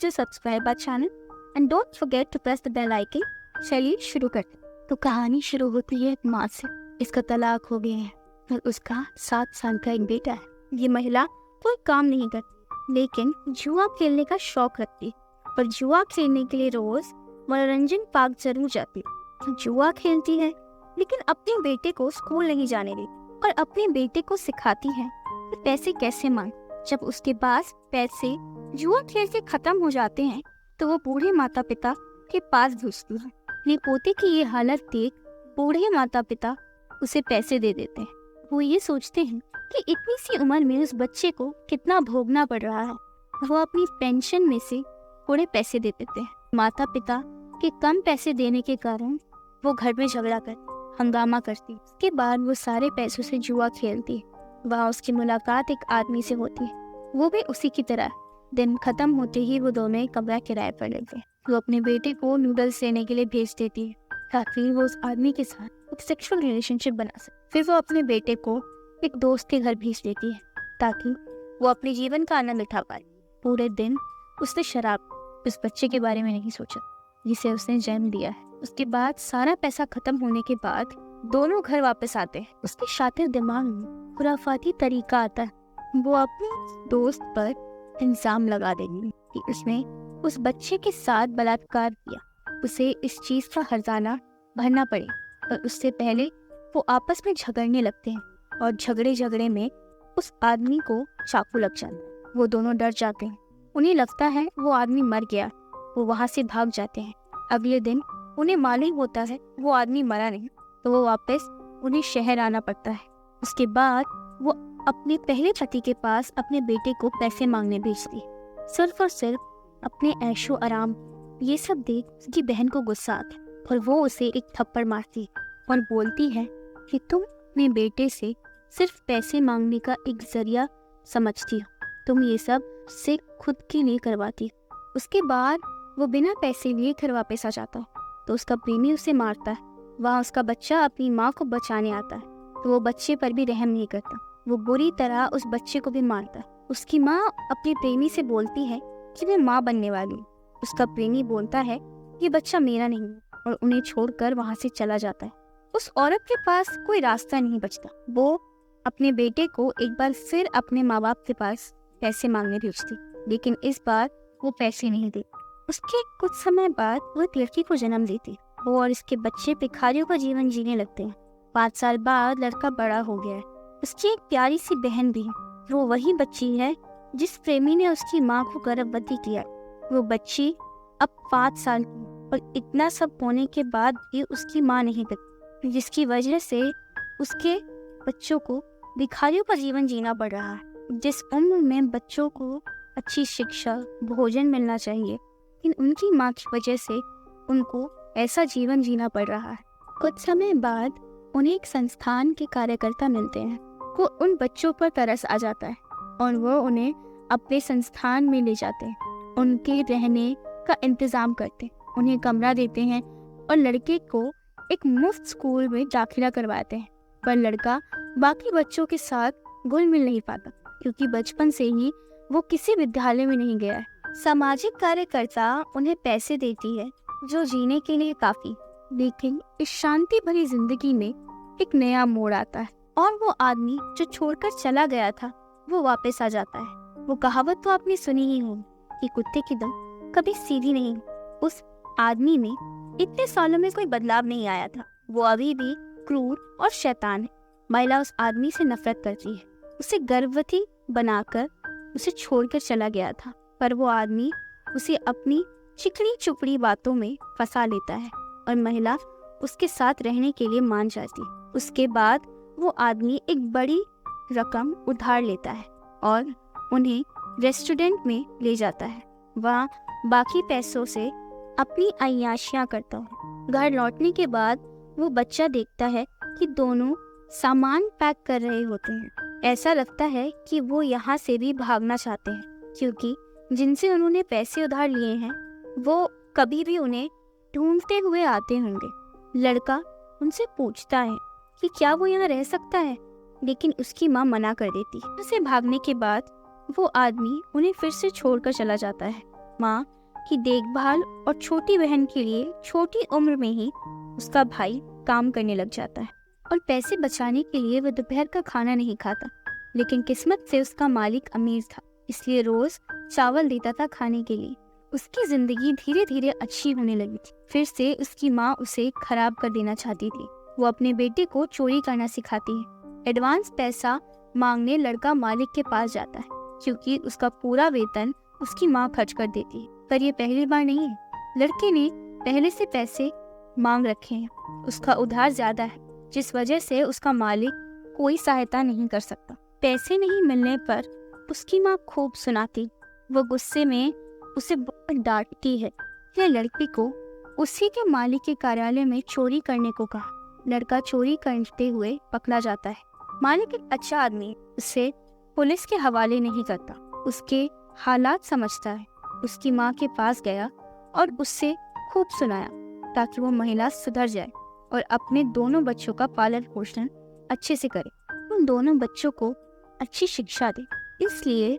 to subscribe our channel and don't forget to press the bell icon. चलिए शुरू करते हैं। तो कहानी शुरू होती है एक माँ से। इसका तलाक हो गया है और उसका 7 साल का एक बेटा है। ये महिला कोई काम नहीं करती लेकिन जुआ खेलने का शौक रखती है और जुआ खेलने के लिए रोज मनोरंजन पार्क जरूर जाती है। जुआ खेलती है लेकिन अपने बेटे को स्कूल नहीं जाने देती और अपने बेटे को सिखाती है कि पैसे कैसे मांग। जब उसके पास पैसे जुआ खेल के खत्म हो जाते हैं तो वो बूढ़े माता पिता के पास भेजती है। अपने पोते की ये हालत देख बूढ़े माता पिता उसे पैसे दे देते हैं। वो ये सोचते हैं कि इतनी सी उम्र में उस बच्चे को कितना भोगना पड़ रहा है। वो अपनी पेंशन में से थोड़े पैसे दे देते हैं। माता पिता के कम पैसे देने के कारण वो घर में झगड़ा कर हंगामा करती। उसके बाद वो सारे पैसों से जुआ खेलती। वहाँ उसकी मुलाकात एक आदमी से होती है। वो भी उसी की तरह दिन खत्म होते ही वो दोनों एक कमरा किराए पर लेते हैं। वो अपने बेटे को नूडल्स लेने के लिए भेज देती है ताकि वो उस आदमी के साथ एक सेक्सुअल रिलेशनशिप बना सके। फिर वो अपने बेटे को एक दोस्त के घर भेज देती है ताकि वो अपने जीवन का आनंद उठा पाए। पूरे दिन उसने शराब उस बच्चे के बारे में नहीं सोचा जिसे उसने जन्म दिया है। उसके बाद सारा पैसा खत्म होने के बाद दोनों घर वापस आते हैं। उसके शातिर दिमाग में खुराफाती तरीका आता है। वो अपने दोस्त पर इल्जाम लगा देगी कि उसने उस बच्चे के साथ बलात्कार किया। उसे इस चीज का हर्जाना भरना पड़े पर उससे पहले वो आपस में झगड़ने लगते हैं और झगड़े में उस आदमी को चाकू लग जाता है। वो दोनों डर जाते हैं। उन्हें लगता है वो आदमी मर गया। वो वहाँ से भाग जाते हैं। अगले दिन उन्हें मालूम होता है वो आदमी मरा नहीं, तो वो वापस उन्हें शहर आना पड़ता है। उसके बाद वो अपने पहले पति के पास अपने बेटे को पैसे मांगने भेजती, सिर्फ और सिर्फ अपने ऐशो आराम। ये सब देख उसकी बहन को गुस्सा आता है और वो उसे एक थप्पड़ मारती और बोलती है कि तुम अपने बेटे से सिर्फ पैसे मांगने का एक जरिया समझती हो, तुम ये सब से खुद के लिए करवाती। उसके बाद वो बिना पैसे लिए घर वापस आ जाता है तो उसका प्रेमी उसे मारता है। वहाँ उसका बच्चा अपनी माँ को बचाने आता है तो वो बच्चे पर भी रहम नहीं करता। वो बुरी तरह उस बच्चे को भी मारता है। उसकी माँ अपने प्रेमी से बोलती है कि मैं माँ बनने वाली हूँ। उसका प्रेमी बोलता है ये बच्चा मेरा नहीं है और उन्हें छोड़कर वहाँ से चला जाता है। उस औरत के पास कोई रास्ता नहीं बचता। वो अपने बेटे को एक बार फिर अपने माँ बाप के पास पैसे मांगने भेजती लेकिन इस बार वो पैसे नहीं देती। उसके कुछ समय बाद वो एक लड़की को जन्म देती। वो और इसके बच्चे भिखारियों का जीवन जीने लगते हैं। 5 साल बाद लड़का बड़ा हो गया है। उसकी एक प्यारी सी बहन भी है। वो वही बच्ची है जिस प्रेमी ने उसकी माँ को गर्भवती किया। वो बच्ची अब 5 साल की और इतना सब होने के बाद भी उसकी माँ नहीं दिखती, जिसकी वजह से उसके बच्चों को भिखारियों का जीवन जीना पड़ रहा है। जिस उम्र में बच्चों को अच्छी शिक्षा भोजन मिलना चाहिए लेकिन उनकी माँ की वजह से उनको ऐसा जीवन जीना पड़ रहा है। कुछ समय बाद उन्हें एक संस्थान के कार्यकर्ता मिलते हैं। वो उन बच्चों पर तरस आ जाता है और वो उन्हें अपने संस्थान में ले जाते हैं। उनके रहने का इंतजाम करते हैं, उन्हें कमरा देते हैं और लड़के को एक मुफ्त स्कूल में दाखिला करवाते हैं। पर लड़का बाकी बच्चों के साथ घुल मिल नहीं पाता क्योंकि बचपन से ही वो किसी विद्यालय में नहीं गया है। सामाजिक कार्यकर्ता उन्हें पैसे देती है जो जीने के लिए काफी, लेकिन इस शांति भरी जिंदगी में एक नया मोड़ आता है और वो आदमी जो छोड़कर चला गया था वो वापस आ जाता है। वो कहावत तो आपने सुनी ही होगी कि कुत्ते की दम कभी सीधी नहीं। उस आदमी में इतने सालों में कोई बदलाव नहीं आया था। वो अभी भी क्रूर और शैतान है। महिला उस आदमी से नफरत करती है। उसे गर्भवती बनाकर उसे छोड़कर चला गया था पर वो आदमी उसे अपनी चिकनी चुपड़ी बातों में फंसा लेता है और महिला उसके साथ रहने के लिए मान जाती। उसके बाद वो आदमी एक बड़ी रकम उधार लेता है और उन्हें रेस्टोरेंट में ले जाता है। वहाँ बाकी पैसों से अपनी अय्याशियाँ करता है। घर लौटने के बाद वो बच्चा देखता है कि दोनों सामान पैक कर रहे होते हैं। ऐसा लगता है कि वो यहाँ से भी भागना चाहते हैं क्योंकि जिनसे उन्होंने पैसे उधार लिए हैं वो कभी भी उन्हें ढूंढते हुए आते होंगे। लड़का उनसे पूछता है कि क्या वो यहाँ रह सकता है, लेकिन उसकी माँ मना कर देती है। उसे भागने के बाद वो आदमी उन्हें फिर से छोड़कर चला जाता है माँ की देखभाल और छोटी बहन के लिए छोटी उम्र में ही उसका भाई काम करने लग जाता है और पैसे बचाने के लिए वह दोपहर का खाना नहीं खाता। लेकिन किस्मत से उसका मालिक अमीर था, इसलिए रोज चावल देता था खाने के लिए। उसकी जिंदगी धीरे धीरे अच्छी होने लगी थी। फिर से उसकी माँ उसे खराब कर देना चाहती थी। वो अपने बेटे को चोरी करना सिखाती है। एडवांस पैसा मांगने लड़का मालिक के पास जाता है क्योंकि उसका पूरा वेतन उसकी माँ खर्च कर देती है। पर ये पहली बार नहीं है, लड़के ने पहले से पैसे मांग रखे हैं। उसका उधार ज्यादा है, जिस वजह से उसका मालिक कोई सहायता नहीं कर सकता। पैसे नहीं मिलने पर उसकी माँ खूब सुनाती। वो गुस्से में उसे बहुत डांटती है। फिर लड़की को उसी के मालिक के कार्यालय में चोरी करने को कहा। लड़का चोरी करते हुए पकड़ा जाता है। मालिक एक अच्छा आदमी है, उसे पुलिस के हवाले नहीं करता। उसके हालात समझता है। उसकी माँ के पास गया और उससे खूब सुनाया ताकि वो महिला सुधर जाए और अपने दोनों बच्चों का पालन पोषण अच्छे से करे, उन दोनों बच्चों को अच्छी शिक्षा दे। इसलिए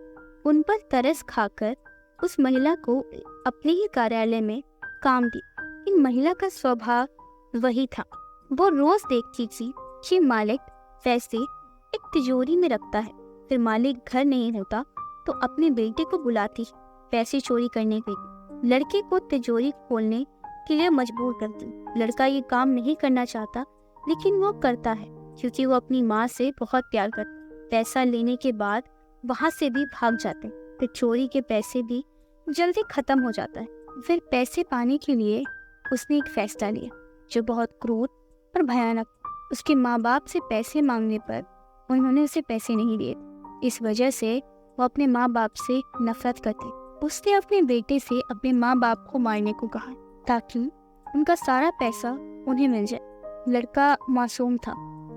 उन पर तरस खाकर उस महिला को अपने ही कार्यालय में काम दी। इन महिला का स्वभाव वही था। वो रोज देखती थी कि मालिक पैसे एक तिजोरी में रखता है। फिर मालिक घर नहीं होता तो अपने बेटे को बुलाती पैसे चोरी करने के लिए। लड़के को तिजोरी खोलने के लिए मजबूर करती। लड़का ये काम नहीं करना चाहता, लेकिन वो करता है क्योंकि वो अपनी माँ से बहुत प्यार करता। पैसा लेने के बाद वहाँ से भी भाग जाते। फिर चोरी के पैसे भी जल्दी खत्म हो जाता है। फिर पैसे पाने के लिए उसने एक फैसला लिया जो बहुत क्रूर और भयानक। उसके माँ बाप से पैसे मांगने पर उन्होंने उसे पैसे नहीं दिए। इस वजह से वो अपने माँ बाप से नफरत करती। उसने अपने बेटे से अपने माँ बाप को मारने को कहा ताकि उनका सारा पैसा उन्हें मिल जाए। लड़का मासूम था,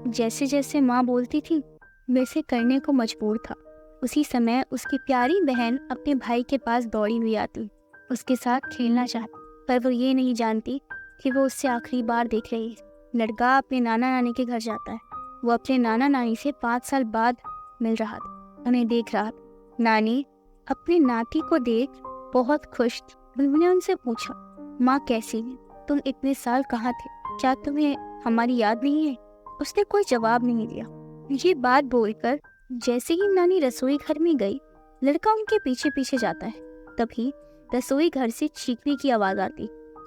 जैसे जैसे माँ बोलती थी वैसे करने को मजबूर था। उसी समय उसकी प्यारी बहन अपने भाई के पास दौड़ी हुई आती, उसके साथ खेलना चाहती, पर वो ये नहीं जानती कि वो उससे आखिरी बार देख रही है। लड़का अपने नाना नानी के घर जाता है। वो अपने नाना नानी से 5 साल बाद मिल रहा था, उन्हें देख रहा था। नानी अपनी नाती को देख बहुत खुश थी। उन्होंने उनसे पूछा, माँ कैसी है? तुम इतने साल कहाँ थे? क्या तुम्हें हमारी याद नहीं है? उसने कोई जवाब नहीं दिया। ये बात बोलकर जैसे ही नानी रसोई घर में गई, लड़का उनके पीछे पीछे जाता है। तभी रसोई घर से चीखने की आवाज आती।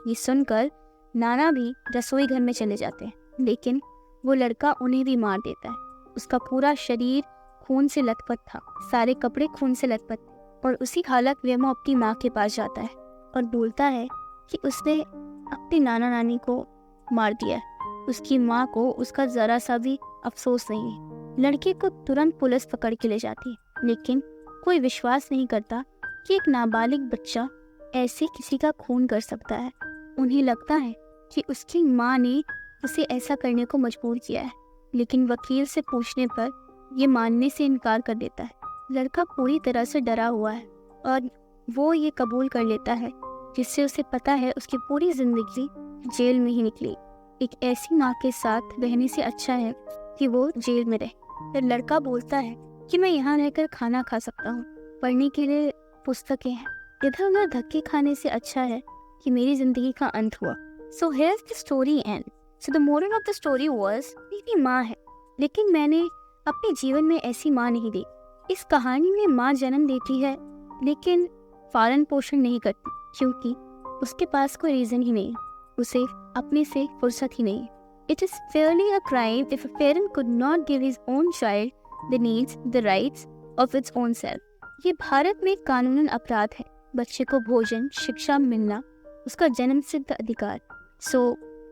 ये सुनकर नाना भी रसोई घर में चले जाते हैं, लेकिन वो लड़का उन्हें भी मार देता है। उसका पूरा शरीर खून से लथपथ था, सारे कपड़े खून से लथपथ थे। और उसी हालत में वो अपनी माँ के पास जाता है और बोलता है कि उसने अपनी नाना नानी को मार दिया है। उसकी माँ को उसका जरा सा भी अफसोस नहीं है। लड़के को तुरंत पुलिस पकड़ के ले जाती है, लेकिन कोई विश्वास नहीं करता कि एक नाबालिग बच्चा ऐसे किसी का खून कर सकता है। उन्हें लगता है कि उसकी माँ ने उसे ऐसा करने को मजबूर किया है, लेकिन वकील से पूछने पर ये मानने से इनकार कर देता है। लड़का पूरी तरह से डरा हुआ है और वो ये कबूल कर लेता है, जिससे उसे पता है उसकी पूरी जिंदगी जेल में ही निकली। एक ऐसी माँ के साथ रहने से अच्छा है कि वो जेल में रहे। फिर लड़का बोलता है कि मैं यहाँ रहकर खाना खा सकता हूँ, पढ़ने के लिए पुस्तकें हैं, इधर उधर धक्के खाने से अच्छा है कि मेरी जिंदगी का अंत हुआ। So here's the story end. So the moral of the story was, मेरी माँ है, लेकिन मैंने अपने जीवन में ऐसी माँ नहीं देखी। इस कहानी में माँ जन्म देती है लेकिन पालन पोषण नहीं करती, क्योंकि उसके पास कोई रीजन ही नहीं, उसे अपने से फुर्सत ही नहीं। It is fairly a crime if a parent could not give his own child the needs, the rights of its own self. ये भारत में कानूनन अपराध है बच्चे को भोजन शिक्षा मिलना उसका जन्म सिद्ध अधिकार। So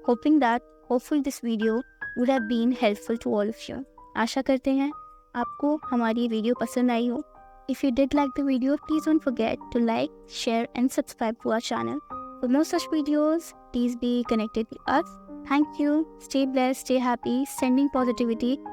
hopefully this video would have been helpful to all of you. आशा करते हैं आपको हमारी वीडियो पसंद आई हो। If you did like the video, please don't forget to like, share and subscribe to our channel. For more such videos, please be connected with us. Thank you. Stay blessed, stay happy, sending positivity.